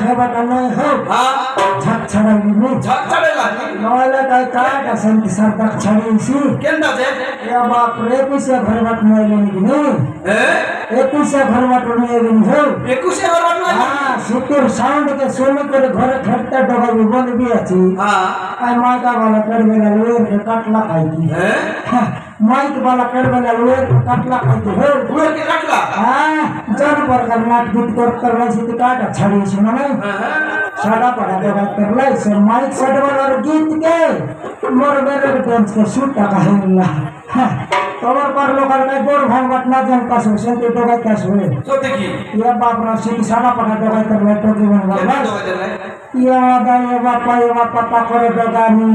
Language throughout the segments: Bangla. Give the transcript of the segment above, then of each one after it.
হেবাটা নয় হোক ঝাক ছাড়াই দিবি নইলে তাই কাট আছেন কি সরকার ছাড়িয়েছি বাপরে 21 ঘর বাট নইলে নিবি একুশে ঘর বাট নিয়ে হোক শীতের সাউন্ড কে শুনে করে ঘরে খেটটা ডগাবি বলবি আছি মাইকা वाला करबे ना लोर के कटला खाई दी माइक वाला करबे ना लोर के कटला खाई दी हो लोर के कटला जन पर नाट गीत करले से काट छड़ी सुन ना साड़ा पड़ा देवा करले से माइक सेट वाला गीत के मोर बेरे डांस के शूट का है तोर पर लोकल का गोर भंगवट ना जन का से तो डगा का सुए तो देखी ये बाप रा से साड़ा पड़ा देवा करले तो की बनवा ये बापा करे डगानी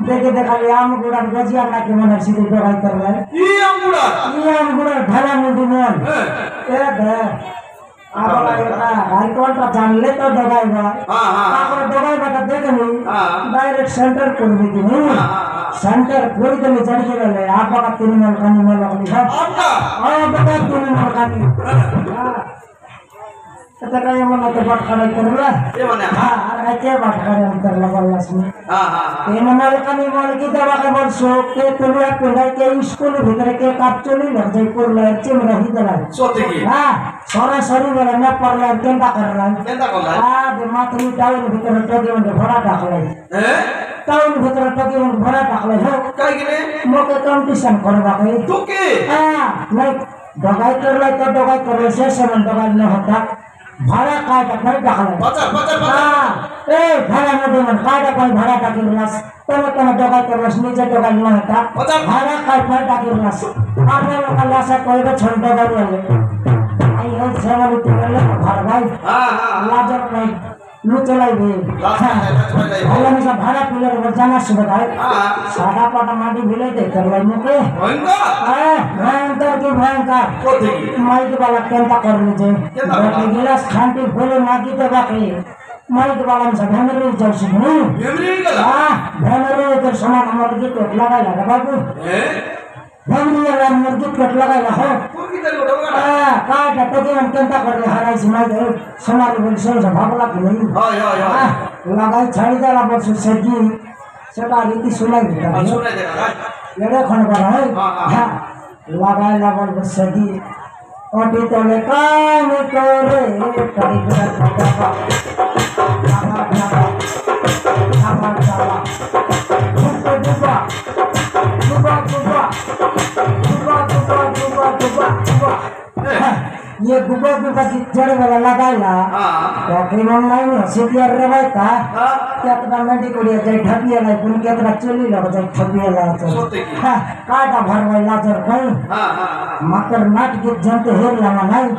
देखे देखा आम गुड़ा गजिया ना के मन सीधे डगाई करले ई आम गुड़ा ढाला मुंडी मन ए दे आबा का हाईकोर्ट का जान ले तो डगाईगा हां डगाईगा तो देखनी डायरेक्ट सेंटर कर दी सेंटर कोई तो नहीं चढ़ के ले आपा का 3 मन कानी में लगनी है आपका 3 मन कानी तो काय मन तो बात खड़ा करला ए माने हां अरे के बात करे अंतर लगलस में हां ए मन कानी मन की दवा के बोल सो के तोरा पढ़ाई के स्कूल भीतर के काट चली लग जाई पर लर्चे में रही दला सोते की हां सारा शरीर में न पड़ला केंदा करला हां दे माथरी टाउन भीतर टगे में भरा डाकले टाउन भीतर टगे में भरा डाकले हो काई के मोके कंपटीशन करवा के तू के हां नहीं दवाई करले से मन दवाई न होता भाड़ा काय टाकाय डाकले बचा ए भाड़ा न दे मन काय टाकाय भाड़ा टाकिरलास तम दवाई करलास नीचे दवाई न होता भाड़ा काय टाकिरलास आपने लोग लासा कोई छोड़ दवाई ले आई हो सेवा लुट ले घर भाई हां लाजर नहीं लू चलाई भी भला में सब भाड़ा पिलर पर जाना सुबह हां सादा पटा माटी भिले दे करलाई मुके भयंकर की भयंकर माइक वाला केंता कर लीजिए बाकी गिलास खांटी फूले माटी तो बाकी माइक वाला में सब मेमोरी जाऊ सुनो मेमोरी का हां मेमोरी के सामान हमर की टोट लगा बाबू मेमोरी वाला मुर्गी टोट लगा हो मुर्गी तेरे को डोगा काट टके हम केंता कर हराई सुनाई दे समारी बोल से भागला कि नहीं हां लगाई छाड़ी देला बस सजी सेटा रीति सुनाई दे सुनाई दे ये खन पर है हां लगाई ला बोल सजी ओटी तले काम करे करी कर ये गुबा की जड़ वाला लगाइला तो फिर ऑनलाइन सीटीआर रेवाइता केतना मेडी कोडिया जाय ढबिया लाई पुन केतना चली लग जाय ठबिया ला तो काटा भरवाई लाजर कोई मकर नाट के जनते हेर लाना नहीं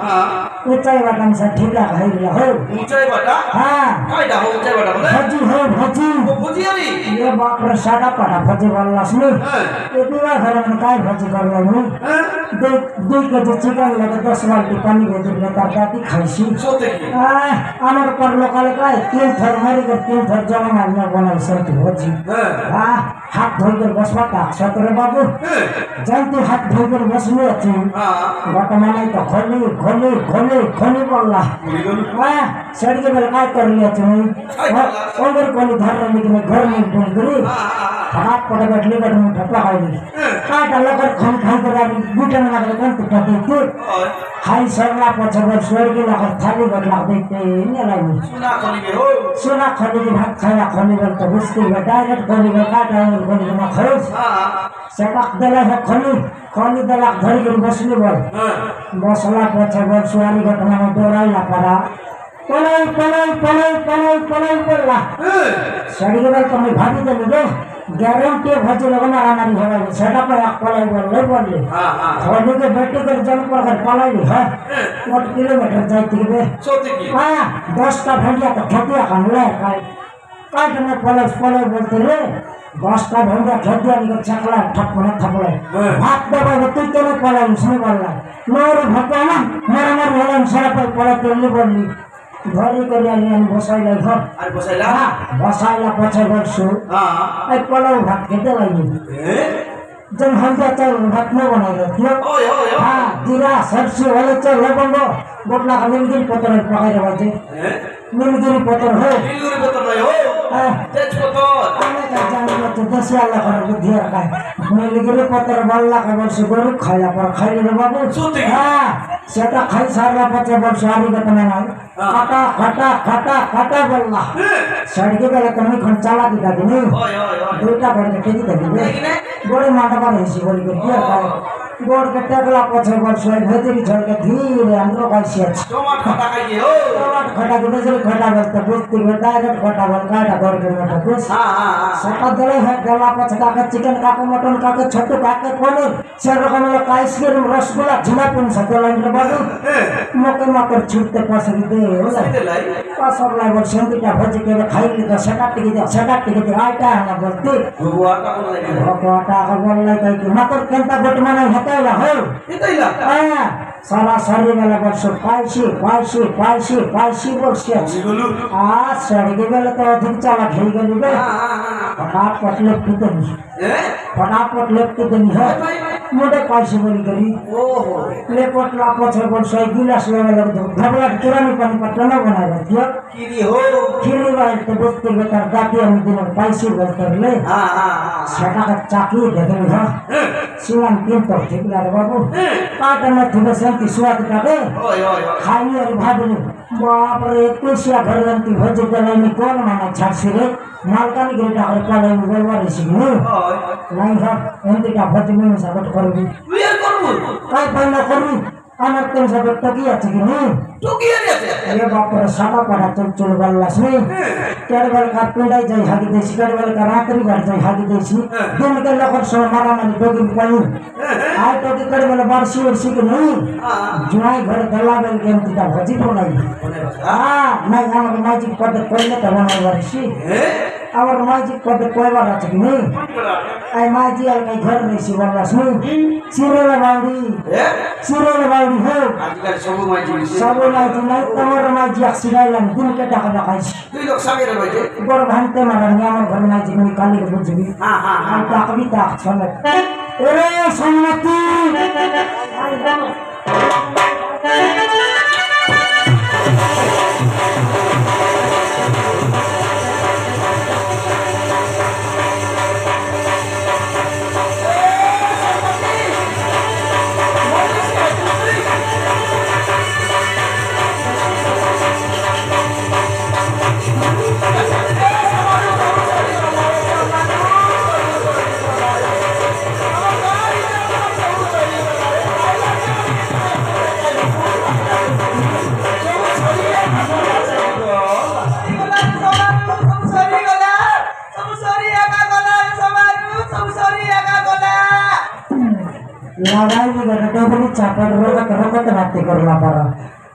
ऊंचाई वाटन से ठीका भइला हो ऊंचाई वाटा हां काटा हो ऊंचाई वाटा बोले भजी हो भजी भजी अरे ये बाप रे साडा पड़ा भजी वाला सुन ये पूरा घर में काय भजी करला नु दो के जो चिकन लगे 10 बाल्टी पानी दे दे तरकारी खाइसी सोते की हमर पर लोकल काय 3 थर मारी के 3 थर जमा मारना बना सकते भजी हां हाथ धोकर बसवा का सतरे बाबू जानते हाथ धोकर बसने अच्छी वर्तमान तो खोली बोलला हां सड़के पर काय कर लिया तुम ओवर कोली धर लेकिन घर में बोल करी हाथ पकड़ बैठले कर मुंह ठपला खाई काट लकर खान कर गुटन लगे कौन टपटे तू खाई सरला पछबर स्वर्ग लगर थाली बदला देते ने लागी सुना खली के भात खाया खली बल तो बुझती है डायरेक्ट खली का काटा और खली में खरोस सेटक देला है खली देला धर के बसले बोल बसला पछबर सुवारी घटना में डोराइला पड़ा पलाई बोलला सड़ी के तो मैं भाभी दे दे गारंटी भज लगना हमारी होगा सेटा पर पलाई बोले हां खली के बेटे के जन पर पलाई है 1 किलोमीटर जाती है सोती की हां 10 का भंडिया तो खेतिया खाने काट में पलाई बोलते रे 10 का भंडिया खेतिया के चकला थपड़े भात दबा तू तो पलाई उसने बोलला मोर भगवान मर होला सारा पर पलाई तो बोलली घरी करिया बसाइला घर अरे बसाइला पछे बसु हां ए पलाउ भात खेते लागि जब हम जाते भात न बनाइला थियो हां जीरा सरसों वाले चल लबंगो गोटला खाने दिन पतर पकाइ रहथे নীলগিরি পতর হো নীলগিরি পতর নয় হো তেজ পতর অনেক জানি না তো দেশে আল্লাহ করে বুদ্ধি রাখায় নীলগিরি পতর বললা কে বলছে গরু খাইলা পর খাইলে রে বাবু হ্যাঁ সেটা খাই সারলা পচে বলছে আরি কথা না খাটা খাটা খাটা খাটা বললা সড়কে গেলে তুমি খন চালাকি কাটি নি দুইটা করে কেজি দিবে বড় মাথা পারে এসে বলি কি আর गोड़ के टेकला पछे वर्ष भेतरी छोड़ के धीरे हमरो कैसे टमाटर खटा खाइए हो टमाटर खटा के बेचले खटा बलते बुझती में डायरेक्ट खटा बल काटा गोड़ के मोटा कुछ हां सटा दले है गला पछ का के चिकन का के मटन का के छोटू का के पनीर से रकम लो आइसक्रीम रसगुल्ला जिलापी सते लाइन के बाबू मके मकर छूटते पास दे होला पासर लाई बोल संगीता भज के खाई के सटा टिके दे आटा ना बोलती भगवाटा को लाई भगवाटा का बोल लाई के मकर केंता गोट माने हताइला हो हताइला हां सारा शरीर वाला वर्ष पाइसी वर्ष आ सड़के वाला तो अधिक चला खेल गली बे फटाफट लेफ्ट देनी है मोटे पाइसी बोली करी ओहो लेपट ला पछे वर्ष गिलास लेवल घबला किरानी पानी पत्ता न बना दियो खीरी वाल तो बोलते बेटा जाती हम दिन पाइसी बोल कर ले हां सेटा का चाकी देखनी है सिवान तीन तो ठीक लगे बाबू काट में थोड़ा शांति स्वाद काटे खाई और भाभी बाप रे कुशिया घर गंती भज गले में कौन माना छासी रे मालकानी गिरटा और काले में बोलवा रही नहीं है एंटी का भज में सबट करूंगी वेर करू काय पहला करू আমার তো সব টকি আছে কি নি টকি আছে এ বাপ রে সাবা পড়া চল বললাস নি কেড়বল কা পিঁড়াই যাই হাগি দেছি কেড়বল কা রাত্রি ঘর যাই হাগি দেছি দিন কে লোকর সব মারা মারি ডগি পাই আর টকি কেড়বল বারসি ওরসি কি নি জুয়াই ঘর গলা বেল কেন তা ভজি পড়াই নাই আমার মাজিক পদ কইলে তো বানাই বারসি আমার মাজিক পদ কইবার আছে কি নি আই মাজি আর কাই ঘর রইছি বললাস নি সিরেলা বাউরি हो आजकल सब माजी নাই তোমার মাজি আসিলাম দিন কে টাকা দেখাইছি দুই লোক সামনে রইছে বড় ভান্তে মারানি আমার ঘরে মাজি কই কালি কে বুঝবি আর টাকবি টাক চলে ওরে সম্মতি লাগাই দিবে ডবলি চাপার রকত রাতে করলা পারা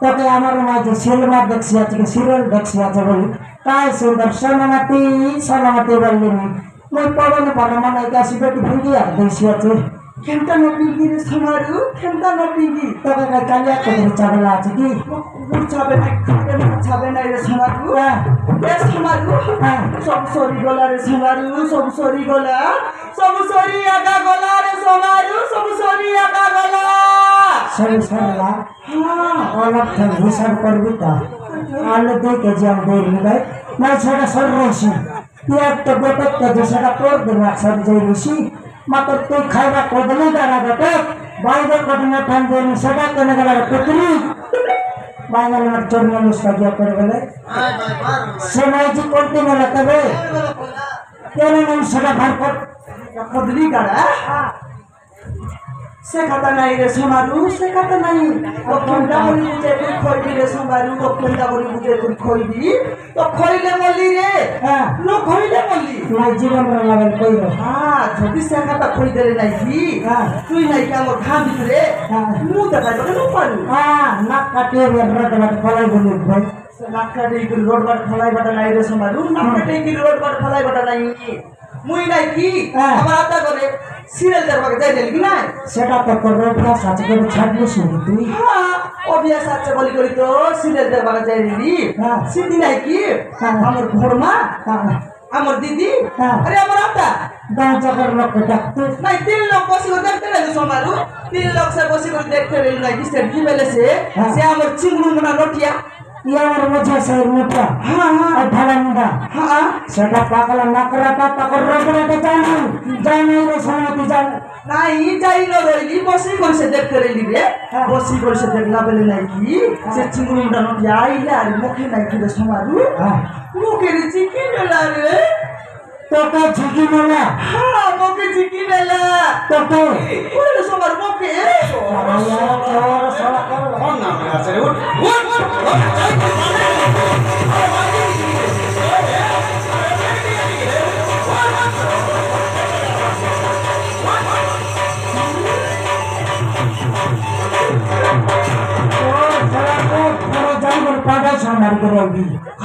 তোকে আমার মাঝে সিনেমা দেখছি আছে সিরিয়াল দেখছি আছে বলি কাই সুন্দর সোনামাতি বললি মই পড়নে পারা মানে কাশি বেটি ভুগি আর দেখছি আছে কেনটা নপিঙ্গি রে সমারু কেনটা নপিঙ্গি তোকে কালিয়া করে চাবলা আছে কি চাবে না রে সমারু এ সমারু সব সরি গলা রে সমারু সব সরি গলা সব সরি আগা গলা রে সমারু সব সরি আগা গলা সরি সরলা অলপ থেকে হিসাব করবি তা আলো দেখে যাও দেখবি ভাই না সেটা সর রয়েছি তুই একটা গোটকটা যে সেটা তোর দেবো একসাথে যাই রয়েছি মাত্র তুই খাইবা কদলি দাঁড়া গোটে বাইরের কদিনে ঠান দেয়নি সেটা কেনে গেল পুতলি বাইরে আমার চর্মা লুস্কা গিয়া করে গেলে সে মাইজি করতে মেলে তবে কেন নাম সেটা ভার কর কদলি দাঁড়া সে কথা নাই রে সোনারু সে কথা নাই দক্ষিণটা বলি বুঝে তুই খইবি রে সোনারু দক্ষিণটা বলি বুঝে তুই খইবি তো খইলে বলি রে হ্যাঁ নো খইলে বলি তুই জীবন লাগল কইব হ্যাঁ যদি সে কথা খই দেলে নাই কি হ্যাঁ তুই নাই কি আমার ঘা ভিতরে মু দেখাই তোকে নো পারু হ্যাঁ নাক কাটিয়ে রড বাট ফলাই বলি ভাই সে নাক কাটিয়ে কি রড বাট ফলাই বাটা নাই রে সোনারু নাক কাটিয়ে কি রড বাট ফলাই বাটা নাই মুই নাই কি আমার আদা করে সিরিয়াল দেখবাকে যাই দেলি কি না সেটা তো করবে অভ্যাস আছে করে ছাড়বি শুনি তুই হ্যাঁ অভ্যাস আছে বলি করি তো সিরিয়াল দেখবাকে যাই দিলি হ্যাঁ সিদ্ধি নাই কি আমার ঘরমা আমার দিদি আরে আমার আদা গাঁ জায়গার লোক দেখতে নাই তিন লোক বসে করে দেখতে রে সমারু তিন লোক সে বসে করে দেখতে রে নাই কি সে কি বলেছে সে আমার চিংড়ু মনা রটিয়া ইয়ে আমার বোঝা সেই মোটা আর ঢালা মুন্ডা সেটা পাকলা নাকরাটা তাকর রগড়াটা জানি রে সমাতি জান নাই যাই না রইলি বসি করছে দেখতে রইলি রে বসি করছে দেখলা বলে নাই কি সে চিংড়িটা নটি আইলে আর মুখে নাই কি রে সমারু মুখে রে চিকি মেলা রে তোকে ঝুঁকি মেলা মুখে চিকি মেলা তোকে ওরে সমার মুখে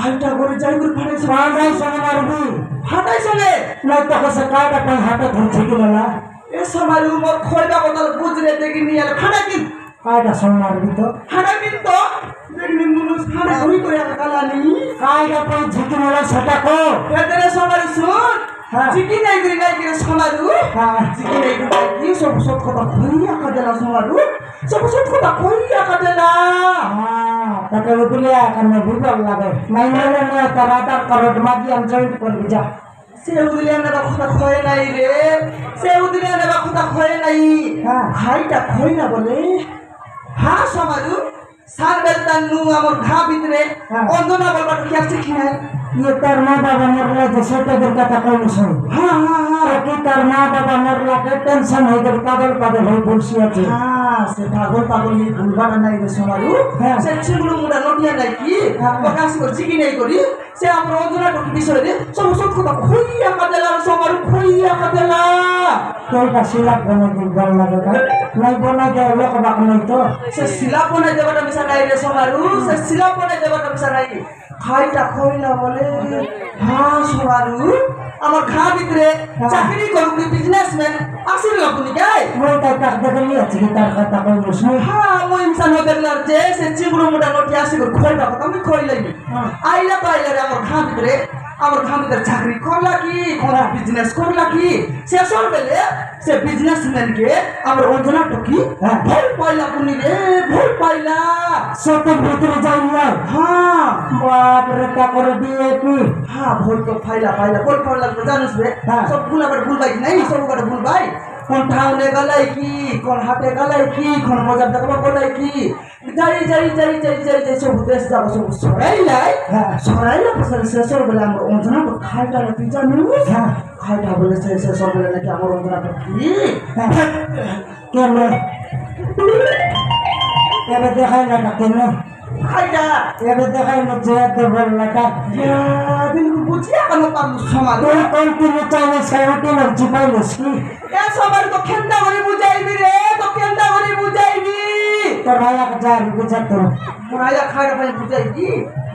হাইটা করে যাই করে ফাটাই সঙ্গে মারবি হাঁটাই চলে না তোকে সে কাটা পাই হাতে ধরছে কি না এ সমার উমর খয়বা কথা বুঝলে দেখি নিয়ে ফাটা কি কাটা সঙ্গে মারবি তো ফাটা কিন্তু দেখনি মানুষ ফাটা ঘুরি করে কালানি কাটা পাই ঝুঁকি মেলা সেটা কো এদের সমার শুন চিকি নাই করে সমারু চিকি নাই করে কি সব সব কথা কইয়া কাদেলা সমারু সব সব কথা কইয়া কাদেলা তাকে বুঝলে কানে বিপদ লাগে নাই মানে না তারা তার করট মাগি আমি জয়েন্ট করবি যা সে উদিলে না কথা কয় নাই রে সে উদিলে না কথা কয় নাই ভাইটা কই না বলে সমারু সার বেলতান নু আমার ঘা ভিতরে অন্ধনা বলবার কি আছে কি নাই ये तार माँ बाबा मरला तो छोटे दिन का तक नहीं सुन कि तार माँ बाबा मरला के टेंशन हो गए पागल पागल हो बुलसिया थे से पागल पागल ये भूलबार नहीं रे समारू से चिंगुड़ू मुड़ा नोटिया नहीं की प्रकाश को चिकी नहीं करी से आप रोजना तो विषय रे सब सब को खोइया कदेला समारू खोइया कदेला तो का सिलाप बने दिन गल लगेगा नहीं बना के लोग बाक नहीं तो से सिलाप बने देवटा मिसा नहीं रे समारू से सिलाप बने देवटा मिसा नहीं খাইটা খইলা বলে সমারু আমার ঘা ভিতরে চাকরি করবি বিজনেসম্যান আসিল আপনি গাই মই তাই তাক দেখলি আছে কি তার কথা কই বসনি মই ইনসান হদেলার যে সে চিংড়ু মোটা নটি আসিল খইলা কথা আমি খইলাই আইলা তো আইলা রে আমার ঘা ভিতরে চাকরি করলা কি কোন বিজনেস করলা কি সে সর বেলে সে বিজনেসম্যান কে আমার অঞ্জনা টকি ভুল পাইলা পুনি রে ভুল পাইলা সতের ভিতরে যাই না বাপ রে তা করে দিয়ে কি ভুল তো পাইলা ভুল পাইলা তো জানিস রে সব ভুল আবার ভুল ভাই নাই সব করে ভুল ভাই কোন ঠাউনে গলাই কি কোন হাতে গলাই কি কোন বাজার দেখবা গলাই কি যাই সব দেশ যাব সব সরাইলাই সরাইলা পছন্দ শেষর বলে আমার অঞ্জনা তো খাইটা তুই জানিস খাইটা বলে শেষর বলে নাকি আমার অঞ্জনা তো কি কেন এবে দেখাই না কেন খাইটা এবে দেখাই না যে দেবল লাগা বিলকুল বুঝিয়া কেন পারলো সমাজ তুই কন্টিনিউ চাইনিজ খাইতে না জিপাইলস কি এ সবার তো খেন্দা করে বুঝাইবি রে তো খেন্দা করে বুঝাইবি তোর ভাইয়া যা বুঝা তোর ভাইয়া খাইটা ভাই বুঝাইবি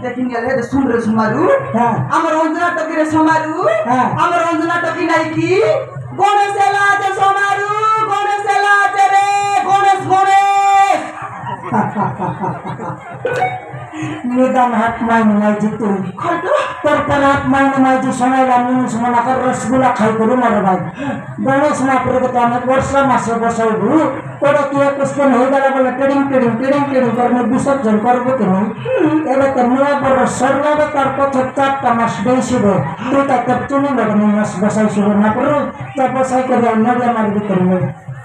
দেখিন গেলে শুন রে সমারু আমার অঞ্জনা টকি রে সমারু আমার অঞ্জনা টকি নাই কি গণেশ এলা আছে সমারু গণেশ এলা আছে রে গণেশ নিদান হাত মাইনে নাই যে তুই তোর পর হাত মাইনে নাই যে সময় মানুষ মনে কর রসগোল্লা খাই করি মারে ভাই গণেশ মহাপ্রভু তো অনেক মাসে বসাইবু ওরা কি কোশ্চেন হয়ে গেল বলে ট্রেডিং করে বিসর্জন করবো কেন এবার তো নয় বড় সরলাবে তার পথে 4টা মাস বেশিব তুই তার তুমি বেড়ে মাস বসাইছিল না করো তা বসাই করে নজর মারবি করবো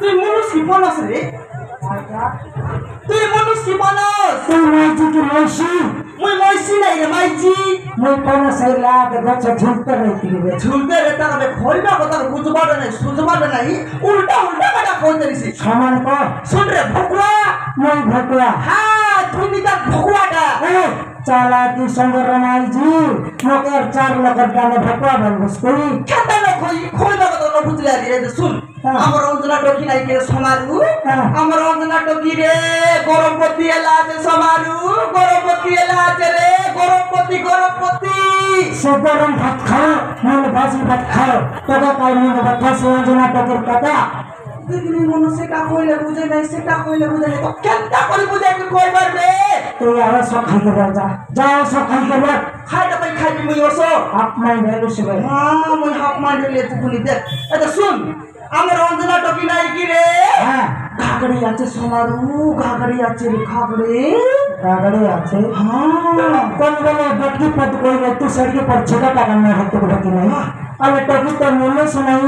তুই মানুষ কি বলস রে তুই মানুষ কি বলস তুই মাইজি কি মইছি মুই মইছি নাই রে মাইজি মুই কোন সাইলা গছে ঝুলতে রইতি রে ঝুলতে রে তারে খইবা কথা বুঝবাড়ে নাই সুঝবাড়ে নাই উল্টা কথা কইতে দিছি সমান ক শুন রে ভকুয়া মুই ভকুয়া তুই নিতা ভকুয়াটা চালাকি সঙ্গে রমাইজি মোকের 4 লোকের গানে ভকুয়া বলবস কই খেতে না খইবা কথা বুঝলে রে শুন আমার অঞ্জনা টকি নাই কে সমারু আমার অঞ্জনা টকি রে গরমপতি এলা আছে সমারু গরমপতি এলা আছে রে গরমপতি সে গরম ভাত খাও মানে বাজি ভাত খাও তোকে কাই মনে কথা অঞ্জনা টকির কথা দেখলি মনে সেটা কইলে বুঝে নাই তো কেনটা করে বুঝাই তুই কই পারবে তুই আর সব খাইতে যা যাও সব খাইতে বল খাইতে পাই খাইবি মুই ওসো হাফ মাইন্ড ভ্যালু সেবে মুই হাফ মাইন্ড লে তুই দেখ এটা শুন আমার অঞ্জনা টকি নাই কি রে ঘাগড়ি আছে সমারু ঘাগড়ি আছে রে ঘাগড়ি কাগড়ে আছে কোন বলে বটকি পদ কইলে তু সড়কি पर छेदा টাকা না হতে পারে কি নাই আমি টকি তো মনে শোনাই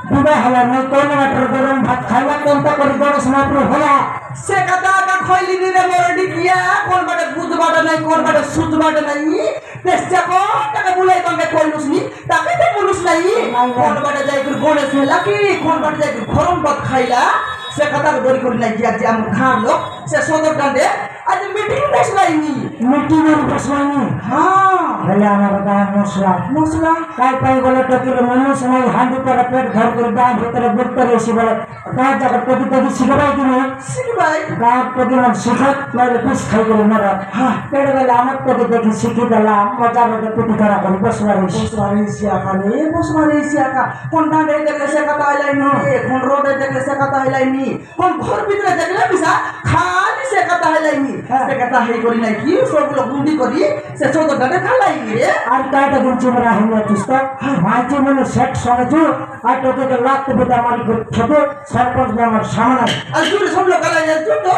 বিবাহ হলা নাই কোন মাত্র গরম ভাত খাইলা কোনটা করে বড় সমাপ্ত হলা সে কথা কা খইলি নি রে মরডি কিয়া কোন বাটে বুধ বাটে নাই কোন বাটে সুদ বাটে নাই চেষ্টা কর টাকা বুলাই তোকে কইলুস নি তাকে তো বলুস নাই কোন বাটে যাই করে গণেশ মেলা কি কোন বাটে যাই গরম ভাত খাইলা সে কথা দড়ি করি নাই যে আম খাম লোক সে সদর ডান্ডে আজ মিটিং বসলাইনি মিটিং এর বসলাইনি হেলে আমার গায় মশলা কাই পাই বলে টকিলে মনে সময় হাঁডি পরে পেট ঘর করে গাঁ ভিতরে বুটতে এসে বলে গাঁ জায়গা টকি টকি শিখবাই কি না শিখবাই গাঁ টকি আমার শিখাত নইলে পিস খাই করে মরা পেট গেলে আমার টকি দেখি শিখি দিলাম মজা মজা টুটি করা করে বসবার বসবার কোন ডান্ডে দেখলে সে কথা হইলাইনি কোন রোডে দেখলে সে কথা হইলাইনি কোন ঘর ভিতরে দেখলে বিসা খালি সে কথা হইলাইনি সে কথা হেই করি নাই কি সবগুলো গুন্ডি করি সে চোদর ডান্ডে খালাই রে আর কাটা দিন চিমরা হইয়া তুস্ত মাইছে মনে সেট সমেছু আর তোকে লাগতে বেটা মারি খেতে সরপঞ্চ আমার সামনে আর তুই সব লোক খালাই তুই তো